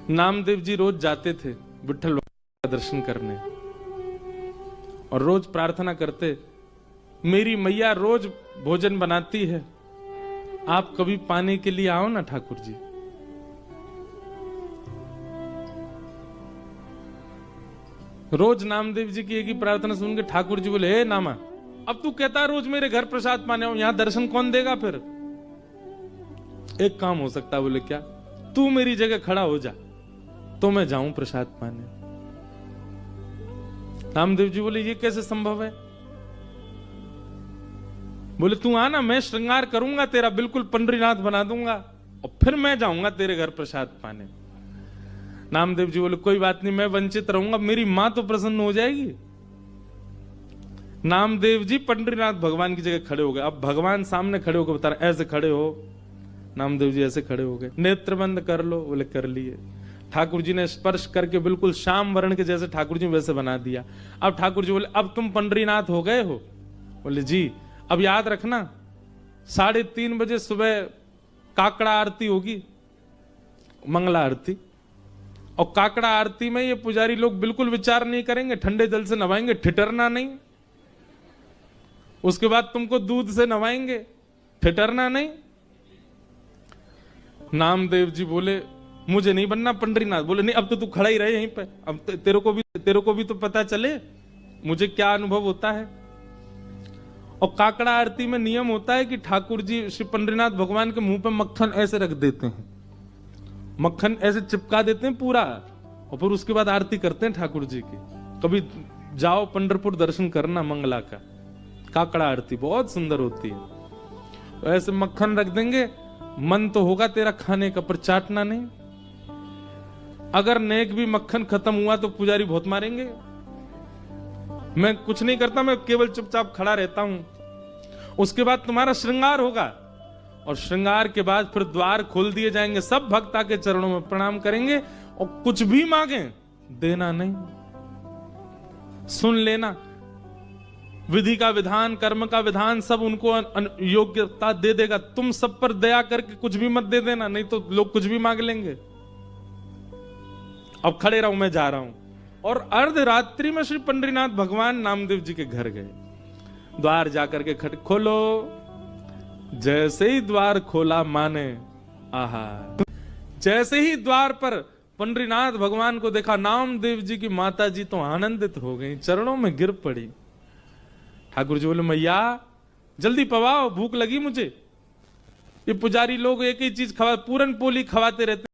नामदेव जी रोज जाते थे विठ्ठल का दर्शन करने और रोज प्रार्थना करते, मेरी मैया रोज भोजन बनाती है, आप कभी पाने के लिए आओ ना ठाकुर जी। रोज नामदेव जी की एक ही प्रार्थना सुन के ठाकुर जी बोले, हे नामा, अब तू कहता है रोज मेरे घर प्रसाद पाने आओ, यहां दर्शन कौन देगा फिर? एक काम हो सकता है। बोले क्या? तू मेरी जगह खड़ा हो जा तो मैं जाऊं प्रसाद पाने। नामदेव जी बोले, ये कैसे संभव है? बोले तू आना, मैं श्रृंगार करूंगा तेरा, बिल्कुल पंडरीनाथ बना दूंगा और फिर मैं जाऊंगा तेरे घर प्रसाद पाने। नामदेव जी बोले, कोई बात नहीं, मैं वंचित रहूंगा, मेरी मां तो प्रसन्न हो जाएगी। नामदेव जी पंडरीनाथ भगवान की जगह खड़े हो गए। अब भगवान सामने खड़े होकर बता रहे, ऐसे खड़े हो। नामदेव जी ऐसे खड़े हो गए। नेत्र बंद कर लो। बोले कर लिए। ठाकुर जी ने स्पर्श करके बिल्कुल श्याम वर्ण के जैसे ठाकुर जी वैसे बना दिया। अब ठाकुर जी बोले, अब तुम पंडरीनाथ हो गए हो? बोले जी। अब याद रखना 3:30 बजे सुबह काकड़ा आरती होगी, मंगला आरती। और काकड़ा आरती में ये पुजारी लोग बिल्कुल विचार नहीं करेंगे, ठंडे जल से नवाएंगे, ठिठरना नहीं। उसके बाद तुमको दूध से नवाएंगे, ठिठरना नहीं। नामदेव जी बोले, मुझे नहीं बनना पंडरीनाथ। बोले नहीं, अब तो तू खड़ा ही रहे यहीं पे, अब तेरे को भी तो पता चले मुझे क्या अनुभव होता है। और काकड़ा आरती में नियम होता है कि ठाकुर जी श्री पंडरीनाथ भगवान के मुंह पे मक्खन ऐसे रख देते हैं, मक्खन ऐसे चिपका देते हैं पूरा, और फिर उसके बाद आरती करते हैं ठाकुर जी की। कभी जाओ पंढरपुर दर्शन करना मंगला का, काकड़ा आरती बहुत सुंदर होती है। तो ऐसे मक्खन रख देंगे, मन तो होगा तेरा खाने का पर चाटना नहीं। अगर नेक भी मक्खन खत्म हुआ तो पुजारी बहुत मारेंगे। मैं कुछ नहीं करता, मैं केवल चुपचाप खड़ा रहता हूं। उसके बाद तुम्हारा श्रृंगार होगा और श्रृंगार के बाद फिर द्वार खोल दिए जाएंगे, सब भक्त आके चरणों में प्रणाम करेंगे और कुछ भी मांगे देना नहीं, सुन लेना। विधि का विधान, कर्म का विधान सब उनको योग्यता दे देगा। तुम सब पर दया करके कुछ भी मत दे देना, नहीं तो लोग कुछ भी मांग लेंगे। अब खड़े रहूं, मैं जा रहा हूं। और अर्धरात्रि में श्री पंडरीनाथ भगवान नामदेव जी के घर गए। द्वार जाकर के खोलो। जैसे ही द्वार खोला माने, आहा, जैसे ही द्वार पर पंडरीनाथ भगवान को देखा, नामदेव जी की माता जी तो आनंदित हो गई, चरणों में गिर पड़ी। ठाकुर जी बोले, मैया जल्दी पवाओ, भूख लगी मुझे। ये पुजारी लोग एक ही चीज पूरन पोली खवाते रहते।